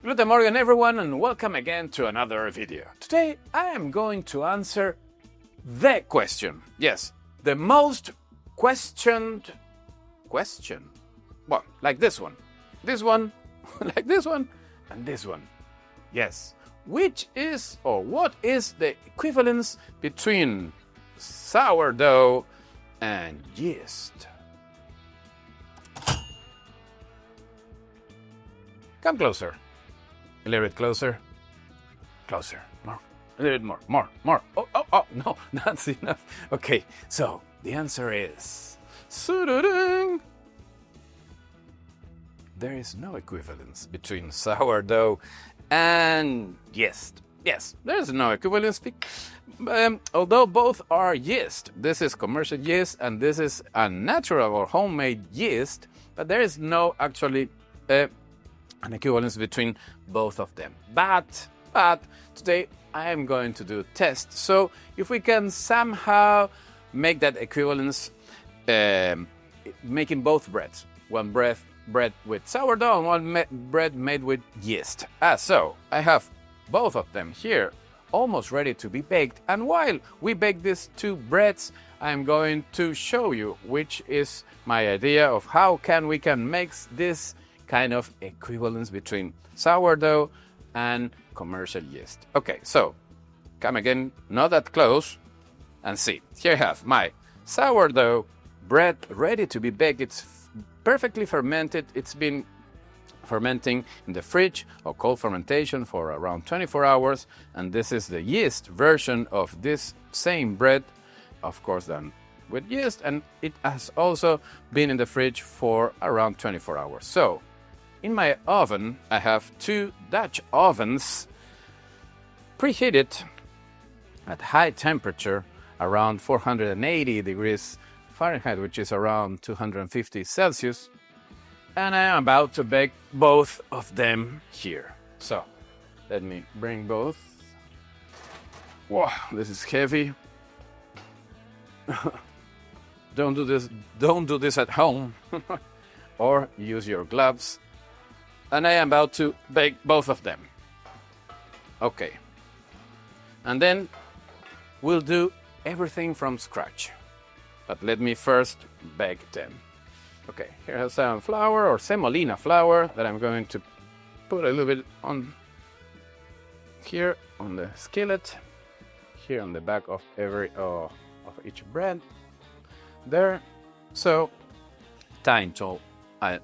Guten Morgen everyone, and welcome again to another video. Today I am going to answer the question. Yes, the most questioned question. Well, like this one, like this one, and this one. Yes, which is or what is the equivalence between sourdough and yeast? Come closer. A little bit closer. Closer. More. A little bit more. More. Oh, no, that's enough. Okay, so the answer is... There is no equivalence between sourdough and yeast. Yes, there is no equivalence. Although both are yeast. This is commercial yeast and this is a natural or homemade yeast, but there is no actually... an equivalence between both of them. But today I am going to do a test. So if we can somehow make that equivalence, making both breads, one bread with sourdough and one bread made with yeast. So I have both of them here, almost ready to be baked. And while we bake these two breads, I'm going to show you which is my idea of how we can make this kind of equivalence between sourdough and commercial yeast. Okay, so come again, not that close, and see. Here I have my sourdough bread ready to be baked. It's perfectly fermented. It's been fermenting in the fridge or cold fermentation for around 24 hours. And this is the yeast version of this same bread, of course, done with yeast. And it has also been in the fridge for around 24 hours. So in my oven, I have two Dutch ovens preheated at high temperature, around 480 degrees Fahrenheit, which is around 250 Celsius. And I am about to bake both of them here. So let me bring both. Wow, this is heavy. Don't do this at home or use your gloves. And I am about to bake both of them. Okay. And then we'll do everything from scratch. But let me first bake them. Okay, here I have some flour or semolina flour that I'm going to put a little bit on here on the skillet, here on the back of each bread. There. So time to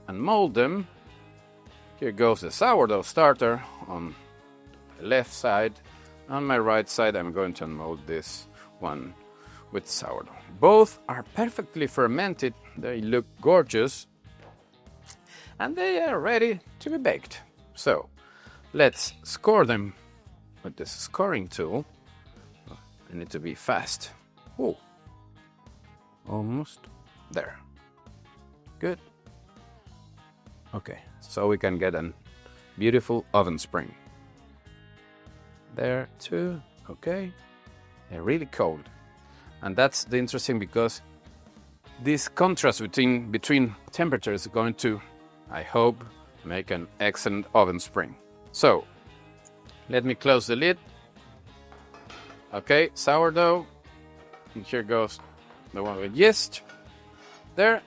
unmold them. Here goes the sourdough starter on the left side. On my right side, I'm going to unmold this one with sourdough. Both are perfectly fermented. They look gorgeous. And they are ready to be baked. So let's score them with this scoring tool. I need to be fast. Oh, almost there. Good. Okay, so we can get a beautiful oven spring. There too, okay. They're really cold. And that's the interesting because this contrast between temperatures is going to, I hope, make an excellent oven spring. So, let me close the lid. Okay, sourdough. And here goes the one with yeast. There.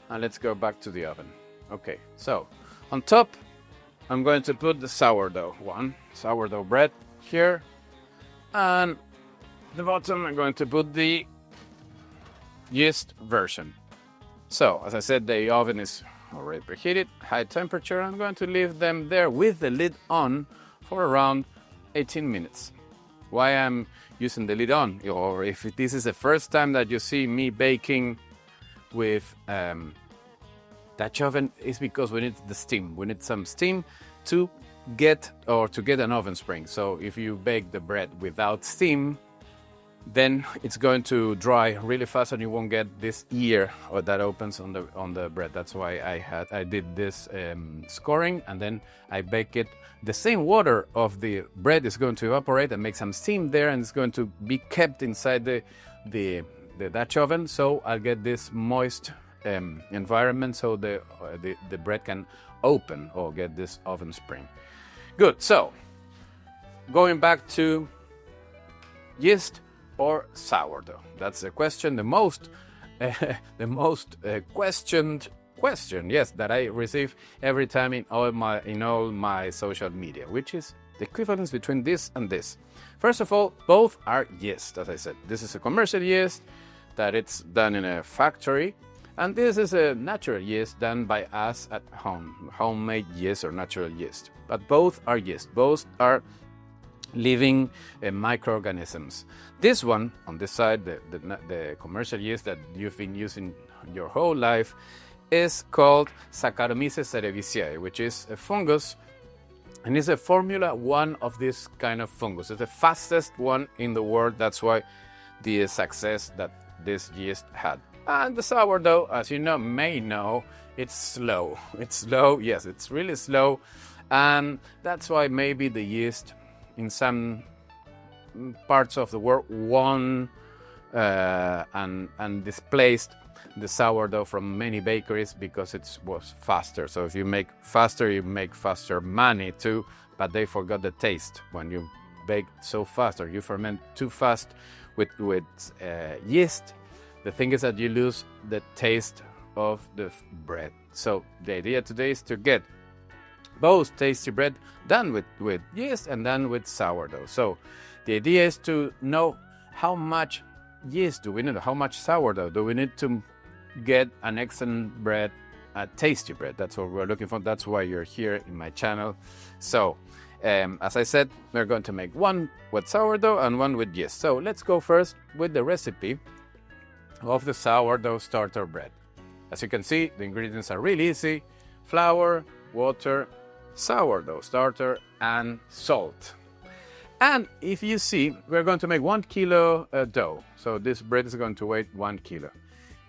And let's go back to the oven. Okay, so on top, I'm going to put the sourdough bread here. And the bottom, I'm going to put the yeast version. So, as I said, the oven is already preheated, high temperature. I'm going to leave them there with the lid on for around 18 minutes. Why I'm using the lid on, or if this is the first time that you see me baking with Dutch oven, is because we need the steam. We need some steam to get an oven spring. So if you bake the bread without steam, then it's going to dry really fast and you won't get this ear that opens on the bread. That's why I did this scoring, and then I bake it. The same water of the bread is going to evaporate and make some steam there, and it's going to be kept inside the Dutch oven. So I'll get this moist environment so the bread can open or get this oven spring. Good. So, going back to yeast or sourdough. That's the question, the most questioned question, yes, that I receive every time in all my social media, which is the equivalence between this and this. First of all, both are yeast, as I said. This is a commercial yeast that it's done in a factory, and this is a natural yeast done by us at home, homemade yeast or natural yeast. But both are yeast. Both are living microorganisms. This one on this side, the commercial yeast that you've been using your whole life, is called Saccharomyces cerevisiae, which is a fungus, and it's a Formula 1 of this kind of fungus. It's the fastest one in the world. That's why the success that this yeast had. And the sourdough, as you may know, it's slow. It's slow, yes, it's really slow, and that's why maybe the yeast in some parts of the world won and displaced the sourdough from many bakeries because it was faster. So if you make faster, you make faster money too, but they forgot the taste. When you bake so fast or you ferment too fast with yeast, the thing is that you lose the taste of the bread. So the idea today is to get both tasty bread done with yeast and done with sourdough. So the idea is to know how much yeast do we need, how much sourdough do we need to get an excellent bread, a tasty bread. That's what we're looking for. That's why you're here in my channel. So as I said, we're going to make one with sourdough and one with yeast. So let's go first with the recipe of the sourdough starter bread. As you can see, the ingredients are really easy: flour, water, sourdough starter, and salt. And if you see, we're going to make 1 kilo dough. So this bread is going to weigh 1 kilo.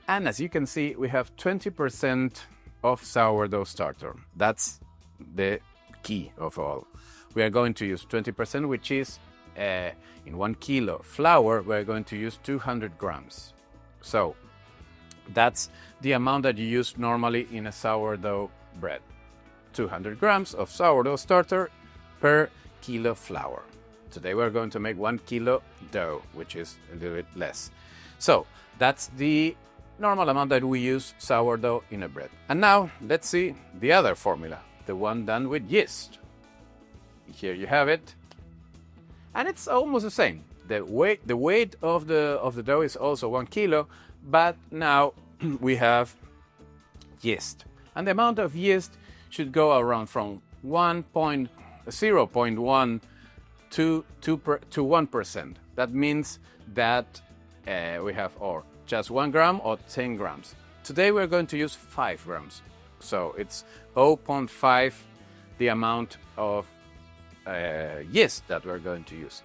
And as you can see, we have 20% of sourdough starter. That's the key of all. We are going to use 20%, which is in 1 kilo flour, we're going to use 200 grams. So that's the amount that you use normally in a sourdough bread. 200 grams of sourdough starter per kilo flour. Today we're going to make 1 kilo dough, which is a little bit less. So that's the normal amount that we use sourdough in a bread. And now let's see the other formula, the one done with yeast. Here you have it, and it's almost the same. The weight of the dough is also 1 kilo, but now we have yeast, and the amount of yeast should go around from 0.1 to 1%. That means that we have just 1 gram or 10 grams. Today we're going to use 5 grams. So it's 0.5 the amount of yeast that we're going to use.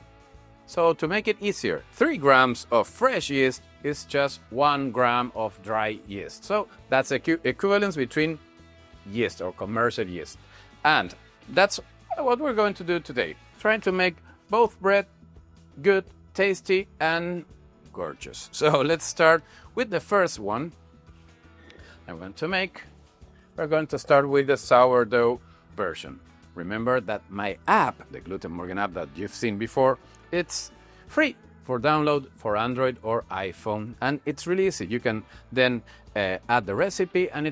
So to make it easier, 3 grams of fresh yeast is just 1 gram of dry yeast. So that's the equivalence between yeast or commercial yeast. And that's what we're going to do today. Trying to make both bread good, tasty, and gorgeous. So let's start with the first one. We're going to start with the sourdough version. Remember that my app, the Gluten Premium app that you've seen before, it's free for download for Android or iPhone, and it's really easy. You can then add the recipe, and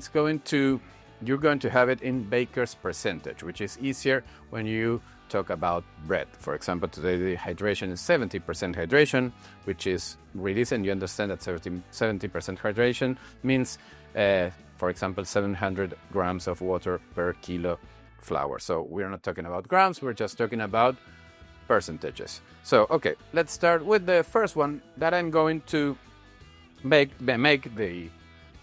you're going to have it in baker's percentage, which is easier when you talk about bread. For example, today the hydration is 70% hydration, which is really easy, and you understand that 70% hydration means, for example, 700 grams of water per kilo flour. So we're not talking about grams, we're just talking about percentages. So, okay, let's start with the first one that I'm going to make the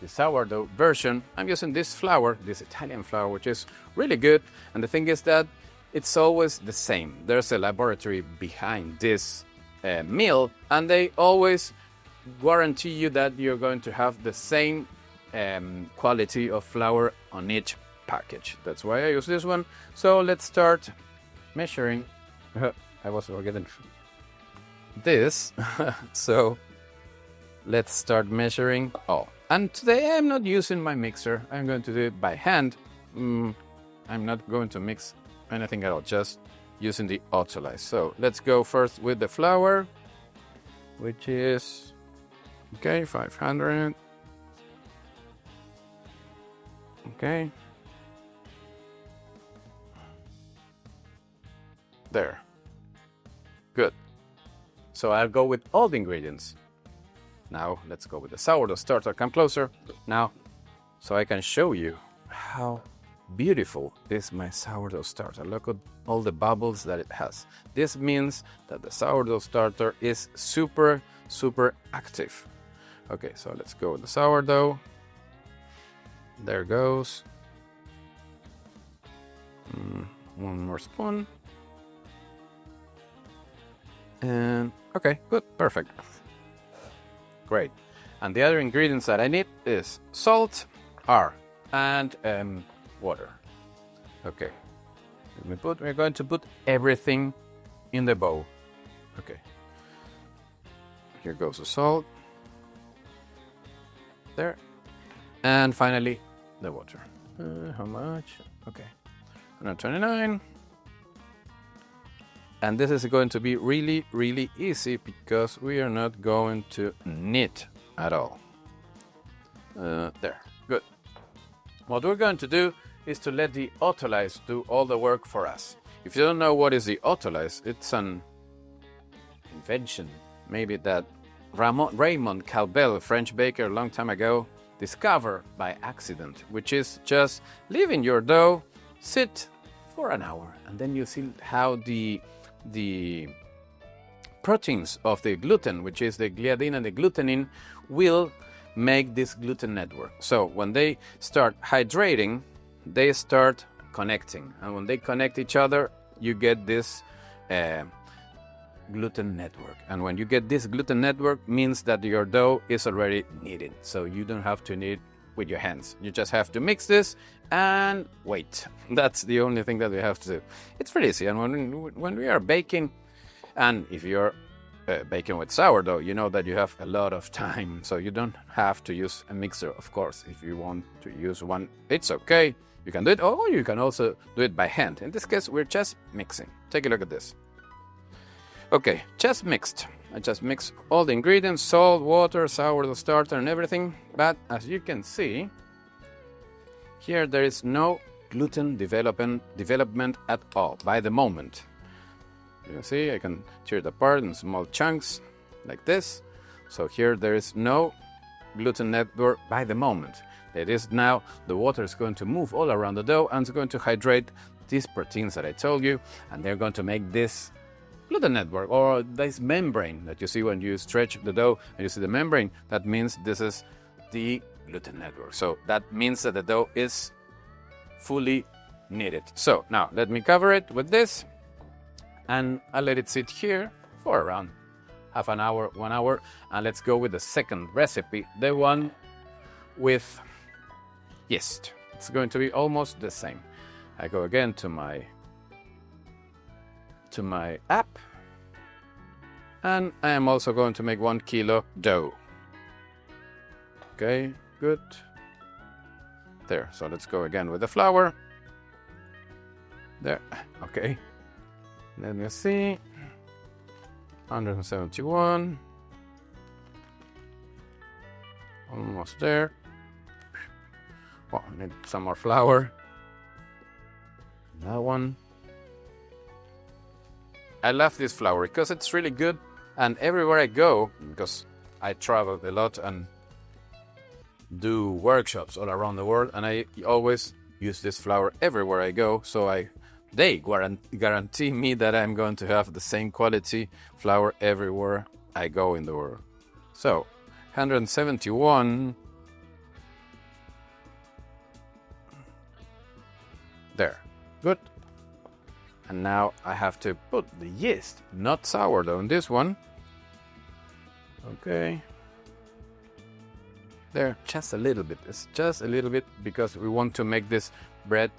sourdough version. I'm using this flour, this Italian flour, which is really good. And the thing is that it's always the same. There's a laboratory behind this mill, and they always guarantee you that you're going to have the same quality of flour on each package. That's why I use this one. So let's start measuring. I was forgetting this. So let's start measuring. And today I'm not using my mixer. I'm going to do it by hand. I'm not going to mix anything at all, just using the Autolyse. So let's go first with the flour, which is, okay, 500. Okay. There. Good. So I'll go with all the ingredients. Now let's go with the sourdough starter. Come closer now so I can show you how beautiful is my sourdough starter. Look at all the bubbles that it has. This means that the sourdough starter is super active. Okay, so let's go with the sourdough. There goes. One more spoon. And okay, good, perfect. Great. And the other ingredients that I need is salt, and water. Okay. We're going to put everything in the bowl. Okay. Here goes the salt. There. And finally, the water. How much? Okay. 129. And this is going to be really easy because we are not going to knead at all. There, good. What we're going to do is to let the Autolyse do all the work for us. If you don't know what is the Autolyse, it's an invention, maybe that Raymond Calbel, a French baker a long time ago, discovered by accident, which is just leaving your dough sit for an hour, and then you see how the proteins of the gluten, which is the gliadin and the glutenin, will make this gluten network. So when they start hydrating, they start connecting, and when they connect each other, you get this gluten network. And when you get this gluten network, means that your dough is already kneaded, so you don't have to knead with your hands. You just have to mix this and wait. That's the only thing that we have to do. It's pretty easy. And when we are baking, and if you're baking with sourdough, you know that you have a lot of time, so you don't have to use a mixer. Of course, if you want to use one, it's okay. You can do it, or you can also do it by hand. In this case, we're just mixing. Take a look at this. Okay, just mixed. I just mixed all the ingredients, salt, water, sourdough starter, and everything. But as you can see, here there is no gluten development at all by the moment. You can see I can tear it apart in small chunks like this. So here there is no gluten network by the moment. It is now the water is going to move all around the dough and it's going to hydrate these proteins that I told you, and they're going to make this gluten network, or this membrane that you see when you stretch the dough and you see the membrane. That means this is the gluten network. So that means that the dough is fully kneaded. So now let me cover it with this, and I'll let it sit here for around half an hour, 1 hour, and let's go with the second recipe, the one with yeast. It's going to be almost the same. I go again to my app, and I am also going to make 1 kilo dough. Okay, good. There, so let's go again with the flour. There, okay. Let me see. 171. Almost there. Oh, I need some more flour. That one. I love this flour because it's really good, and everywhere I go, because I travel a lot and do workshops all around the world, and I always use this flour everywhere I go, so they guarantee me that I'm going to have the same quality flour everywhere I go in the world. So 171. There, good. And now I have to put the yeast, not sourdough, in this one. Okay. There, just a little bit. It's just a little bit because we want to make this bread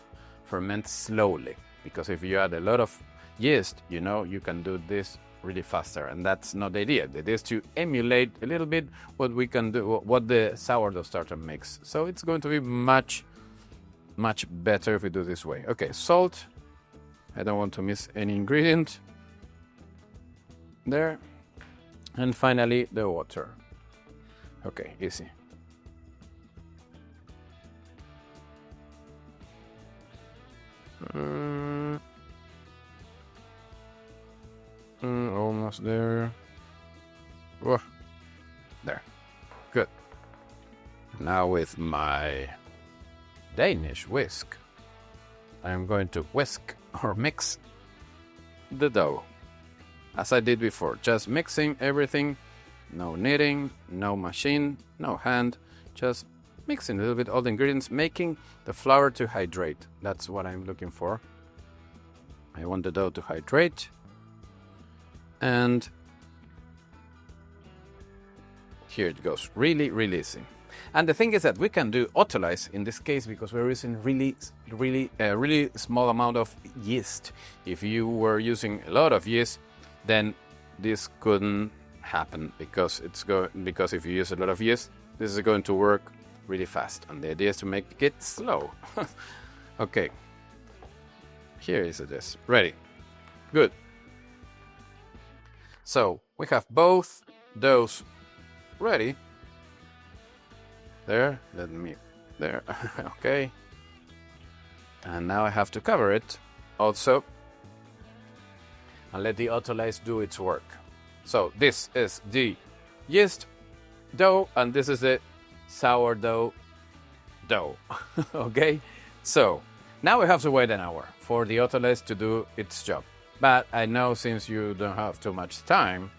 ferment slowly. Because if you add a lot of yeast, you know, you can do this really faster. And that's not the idea. The idea is to emulate a little bit what we can do, what the sourdough starter makes. So it's going to be much better if we do this way. Okay, salt. I don't want to miss any ingredient. There. And finally, the water. Okay, easy. Almost there. Whoa. There. Good. Now with my Danish whisk, I'm going to whisk or mix the dough. As I did before, just mixing everything. No kneading, no machine, no hand. Just mixing a little bit all the ingredients, making the flour to hydrate. That's what I'm looking for. I want the dough to hydrate. And here it goes, really, really easy. And the thing is that we can do Autolyse in this case because we're using really small amount of yeast. If you were using a lot of yeast, then this couldn't happen because if you use a lot of yeast, this is going to work really fast. And the idea is to make it slow. Okay. Here is this. Ready. Good. So we have both doughs ready. There, there, okay. And now I have to cover it also and let the Autolyse do its work. So this is the yeast dough and this is the sourdough dough. Okay, so now we have to wait an hour for the Autolyse to do its job. But I know since you don't have too much time,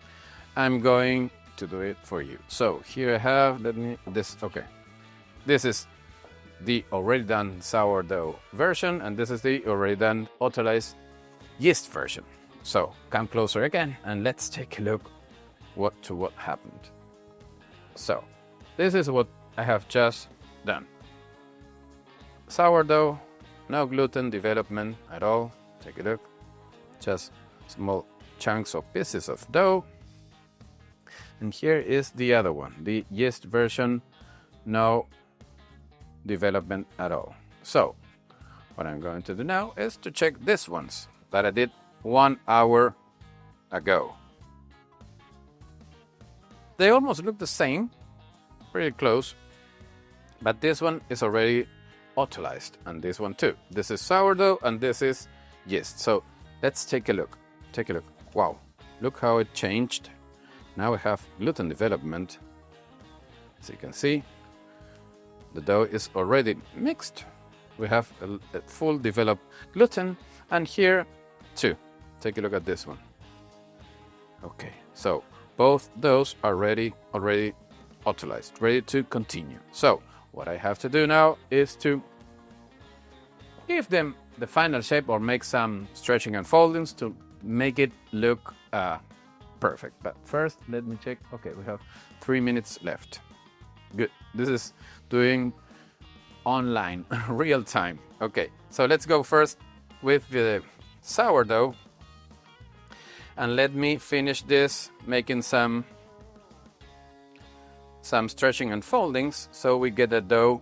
I'm going to do it for you. So here I have, okay. This is the already done sourdough version, and this is the already done Autolyse yeast version. So come closer again, and let's take a look what happened. So this is what I have just done. Sourdough, no gluten development at all. Take a look. Just small chunks or pieces of dough. And here is the other one, the yeast version, no development at all. So what I'm going to do now is to check these ones that I did 1 hour ago. They almost look the same, pretty close, but this one is already Autolyzed, and this one too. This is sourdough and this is yeast. So let's take a look. Take a look. Wow, look how it changed. Now we have gluten development. As you can see, the dough is already mixed. We have a full developed gluten, and here too. Take a look at this one. Okay, so both those are already Autolyzed, ready to continue. So what I have to do now is to give them the final shape or make some stretching and foldings to make it look perfect. But first, let me check. Okay, we have 3 minutes left. Good. This is doing online, real time. Okay, so let's go first with the sourdough. And let me finish this, making some stretching and foldings so we get the dough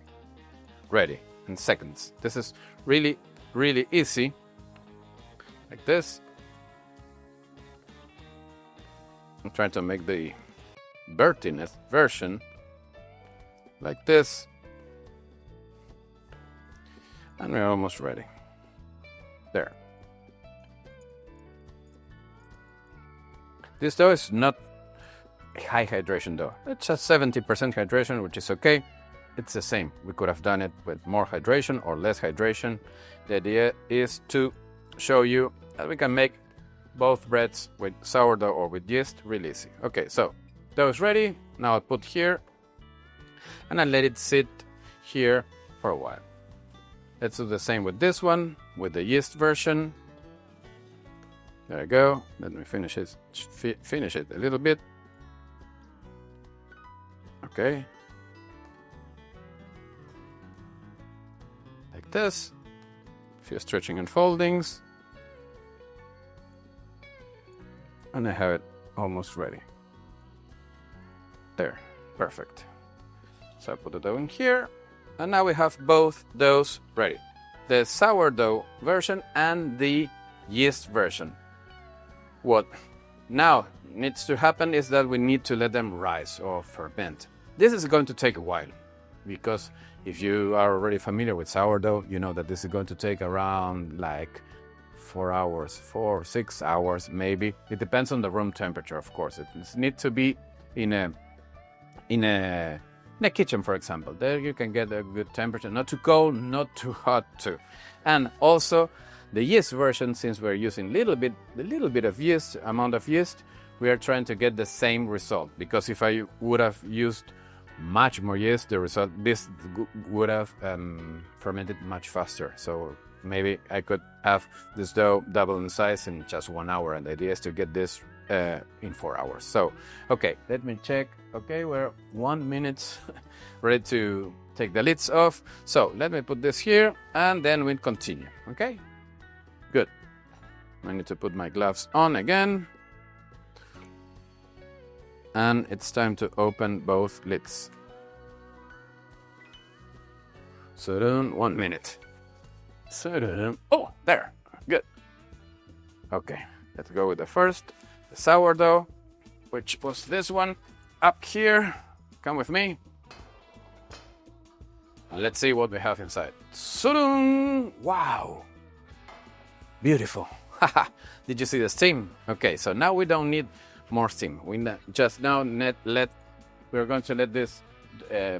ready in seconds. This is really, really easy. Like this. I'm trying to make the Bertineth version like this. And we're almost ready. There. This dough is not high hydration dough. It's just 70% hydration, which is okay. It's the same. We could have done it with more hydration or less hydration. The idea is to show you that we can make both breads with sourdough or with yeast really easy. Okay, so dough is ready. Now I'll put here and I let it sit here for a while. Let's do the same with this one, with the yeast version. There I go. Let me finish it a little bit. Okay. Like this. A few stretching and foldings. And I have it almost ready. There. Perfect. So I put the dough in here. And now we have both doughs ready. The sourdough version and the yeast version. What now needs to happen is that we need to let them rise or ferment. This is going to take a while, because if you are already familiar with sourdough, you know that this is going to take around like 4 hours, 4 or 6 hours maybe. It depends on the room temperature, of course. It needs to be in a kitchen, for example. There you can get a good temperature, not too cold, not too hot too. And also the yeast version, since we're using a little bit of yeast, amount of yeast, we are trying to get the same result. Because if I would have used much more yeast, this would have fermented much faster. So maybe I could have this dough double in size in just 1 hour, and the idea is to get this in 4 hours. So, okay, let me check. Okay, we're 1 minute ready to take the lids off. So let me put this here, and then we'll continue. Okay, good. I need to put my gloves on again. And it's time to open both lids. So then 1 minute. So then, oh, there, good. Okay, let's go with the sourdough, which was this one up here. Come with me. And let's see what we have inside. So, wow, beautiful. Did you see the steam? Okay, so now we don't need more steam. We just now we're going to let this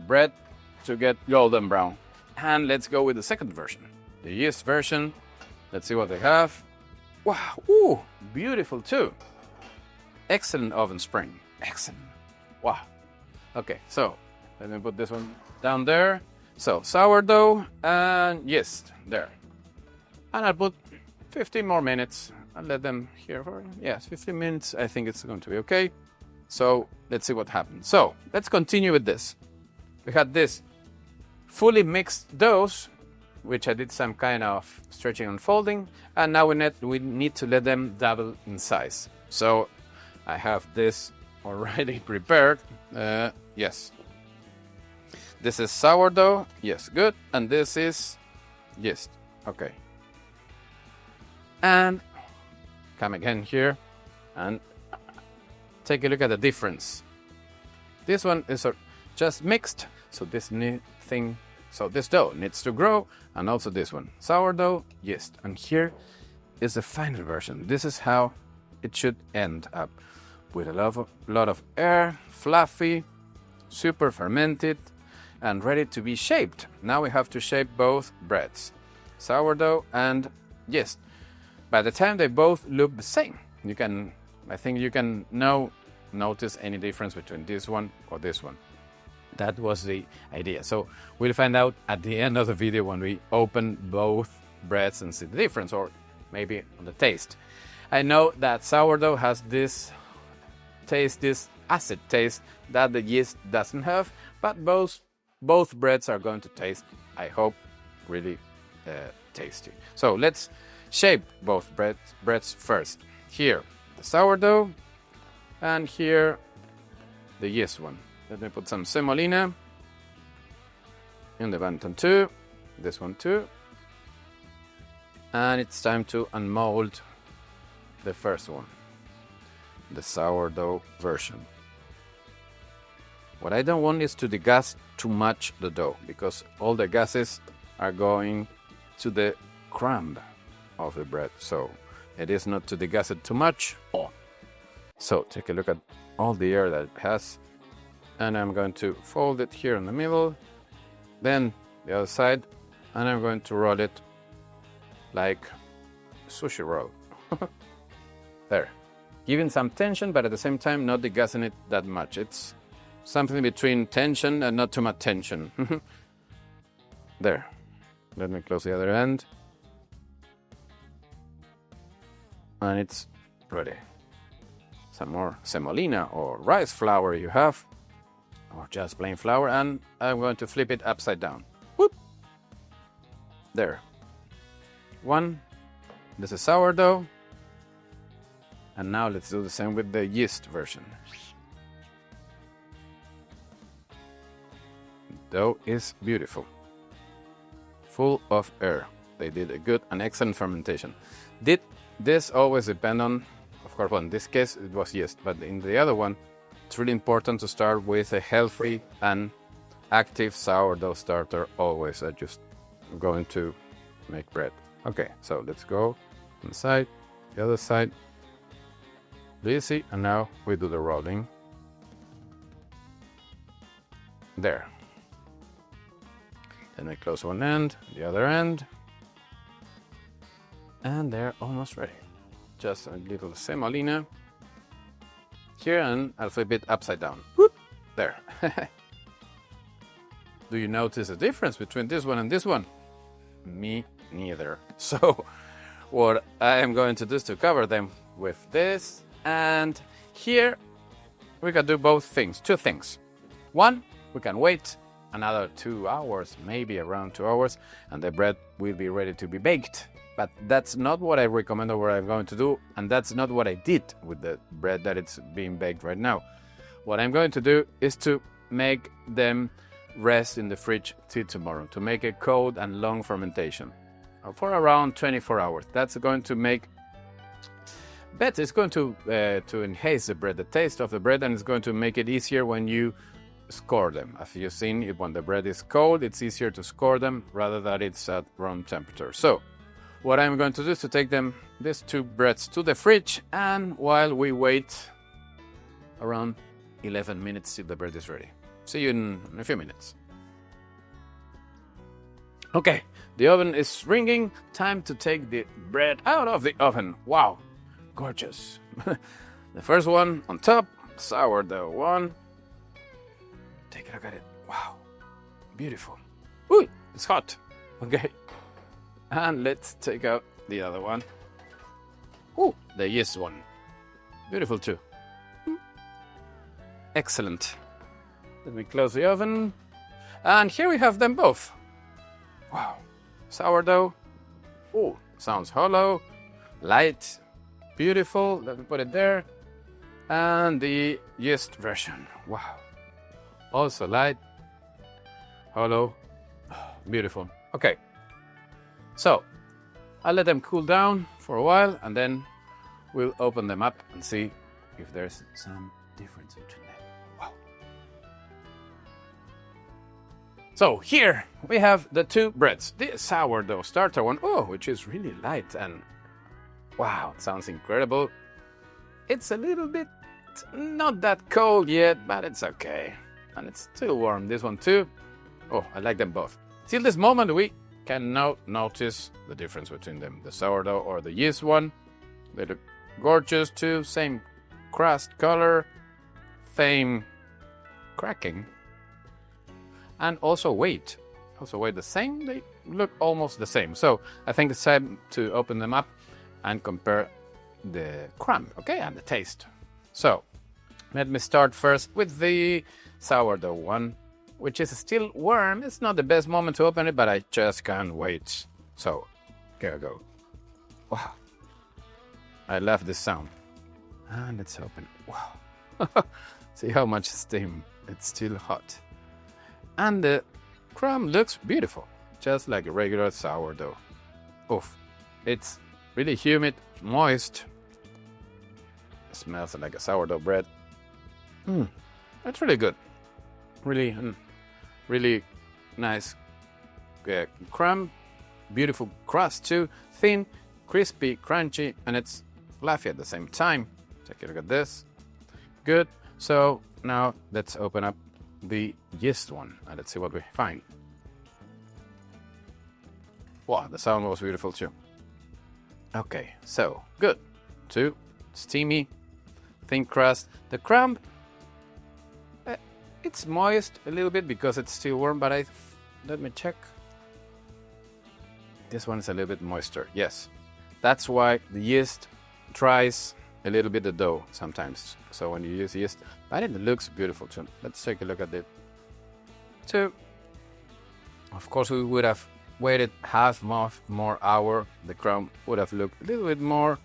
bread to get golden brown. And let's go with the second version, the yeast version. Let's see what they have. Wow, ooh, beautiful too. Excellent oven spring, excellent. Wow. Okay, so let me put this one down there. So sourdough and yeast there. And I'll put 15 more minutes. I'll let them here for, yes, 15 minutes. I think it's going to be okay. So let's see what happens. So let's continue with this. We had this fully mixed doughs, which I did some kind of stretching and folding. And now we need to let them double in size. So I have this already prepared. Yes. This is sourdough. Yes, good. And this is yeast. Okay. And come again here and take a look at the difference. This one is just mixed, so this dough needs to grow, and also this one, sourdough, yeast. And here is the final version. This is how it should end up, with a lot of air, fluffy, super fermented, and ready to be shaped. Now we have to shape both breads, sourdough and yeast. By the time they both look the same, I think you can notice any difference between this one or this one. That was the idea. So we'll find out at the end of the video when we open both breads and see the difference, or maybe on the taste. I know that sourdough has this acid taste that the yeast doesn't have, but both breads are going to taste, I hope, really tasty. So let's shape both breads first. Here, the sourdough, and here, the yeast one. Let me put some semolina in the bottom too, this one too. And it's time to unmold the first one, the sourdough version. What I don't want is to degas too much the dough, because all the gases are going to the crumb of the bread. So it is not to degas it too much. So take a look at all the air that it has. And I'm going to fold it here in the middle, then the other side, and I'm going to roll it like sushi roll. There. Giving some tension, but at the same time not degassing it that much. It's something between tension and not too much tension. There. Let me close the other end. And it's ready. Some more semolina or rice flour you have, or just plain flour, and I'm going to flip it upside down. Whoop! There. One. This is sourdough. And now let's do the same with the yeast version. Dough is beautiful, full of air. They did a good and excellent fermentation. Did This always depends on, of course, well, in this case it was yeast, but in the other one, it's really important to start with a healthy and active sourdough starter always. I just going to make bread. Okay, so let's go inside, the other side. Easy, and now we do the rolling. There. Then I close one end, the other end. And they're almost ready. Just a little semolina here, and I'll flip it upside down. Whoop! There. Do you notice a difference between this one and this one? Me neither. So what I am going to do is to cover them with this, and here we can do both things, two things. One, we can wait another 2 hours, maybe around 2 hours, and the bread will be ready to be baked. But that's not what I recommend or what I'm going to do, and that's not what I did with the bread that it's being baked right now. What I'm going to do is to make them rest in the fridge till tomorrow, to make a cold and long fermentation for around 24 hours. That's going to make better. It's going to enhance the bread, the taste of the bread, and it's going to make it easier when you score them. As you've seen, when the bread is cold, it's easier to score them rather than it's at room temperature. So what I'm going to do is to take these two breads to the fridge, and while we wait around 11 minutes till the bread is ready. See you in a few minutes. Okay, the oven is ringing. Time to take the bread out of the oven. Wow, gorgeous. The first one on top, sourdough one. Take a look at it. Wow, beautiful. Ooh, it's hot. Okay. And let's take out the other one. Ooh, the yeast one. Beautiful too. Excellent. Let me close the oven. And here we have them both. Wow. Sourdough. Ooh, sounds hollow. Light. Beautiful. Let me put it there. And the yeast version. Wow. Also light. Hollow. Beautiful. Okay. So, I'll let them cool down for a while, and then we'll open them up and see if there's some difference between them. Wow. So, here we have the two breads. The sourdough starter one, which is really light, and wow, it sounds incredible. It's a little bit not that cold yet, but it's okay. And it's still warm, this one too. Oh, I like them both. Till this moment, we can now notice the difference between them. The sourdough or the yeast one, they look gorgeous too. Same crust color, same cracking, and also weight. Also weight the same. They look almost the same. So I think it's time to open them up and compare the crumb, okay, and the taste. So let me start first with the sourdough one, which is still warm. It's not the best moment to open it, but I just can't wait. So, here I go. Wow. I love this sound. And let's open it. Wow. See how much steam. It's still hot. And the crumb looks beautiful, just like a regular sourdough. Oof. It's really humid, moist. It smells like a sourdough bread. That's really good. Really nice crumb, beautiful crust too, thin, crispy, crunchy, and it's fluffy at the same time. Take a look at this. Good. So now let's open up the yeast one and let's see what we find. Wow, the sound was beautiful too. Okay, so good. Two, steamy, thin crust. The crumb, it's moist a little bit because it's still warm, but let me check. This one is a little bit moister, yes. That's why the yeast dries a little bit the dough sometimes. So when you use yeast, but it looks beautiful too. Let's take a look at it. So, of course, we would have waited half more hour. The crumb would have looked a little bit more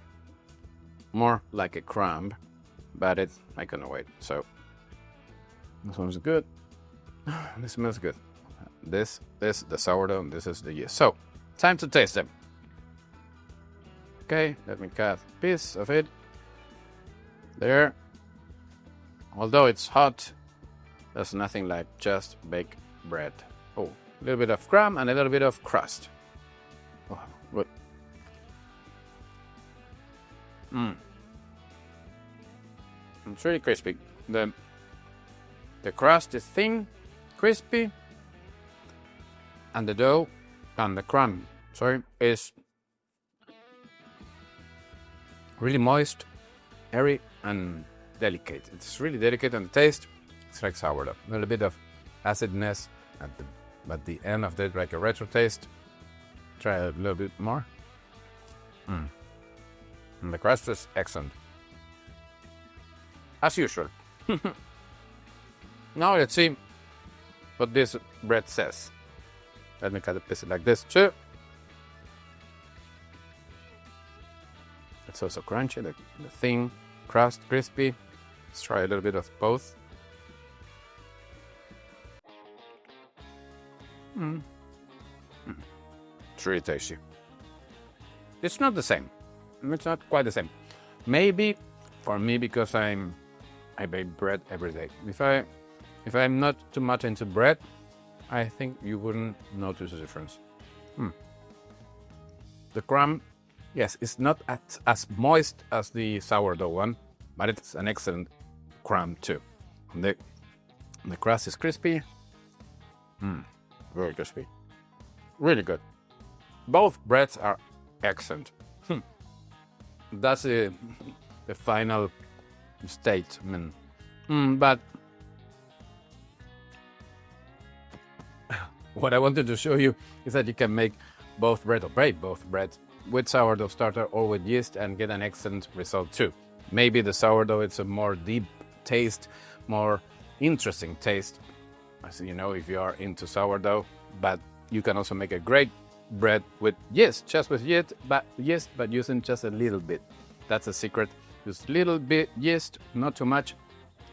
like a crumb, but I couldn't wait. So this one's good. This smells good. This the sourdough, and this is the yeast. So, time to taste them. Okay, let me cut a piece of it. There. Although it's hot, there's nothing like just baked bread. Oh, a little bit of crumb and a little bit of crust. Oh, good. It's really crispy. The crust is thin, crispy, and the dough and the crumb, is really moist, airy, and delicate. It's really delicate, and the taste, it's like sourdough. A little bit of acidness at the end of it, like a retro taste. Try a little bit more. And the crust is excellent. As usual. Now let's see what this bread says. Let me cut a piece like this too. It's also crunchy, the thin crust, crispy. Let's try a little bit of both. It's really tasty. It's not the same. It's not quite the same. Maybe for me, because I bake bread every day. If I'm not too much into bread, I think you wouldn't notice the difference. The crumb, yes, it's not as moist as the sourdough one, but it's an excellent crumb too. And the crust is crispy. Very crispy. Really good. Both breads are excellent. That's the final statement. But what I wanted to show you is that you can make both bread or bake both bread with sourdough starter or with yeast and get an excellent result too. Maybe the sourdough, it's a more deep taste, more interesting taste, as you know, if you are into sourdough. But you can also make a great bread with yeast, just with yeast, but using just a little bit. That's a secret. Just a little bit yeast, not too much.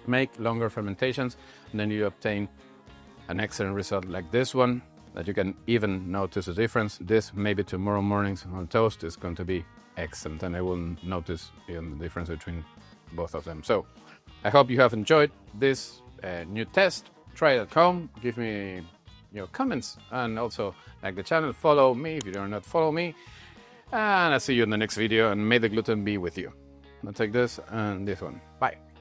Make longer fermentations, and then you obtain an excellent result like this one, that you can even notice the difference. This maybe tomorrow mornings on toast is going to be excellent, and I will notice the difference between both of them. So I hope you have enjoyed this new test. Try it at home. Give me your comments, and also like the channel. Follow me if you do not follow me. And I'll see you in the next video, and may the gluten be with you. I'll take this and this one. Bye.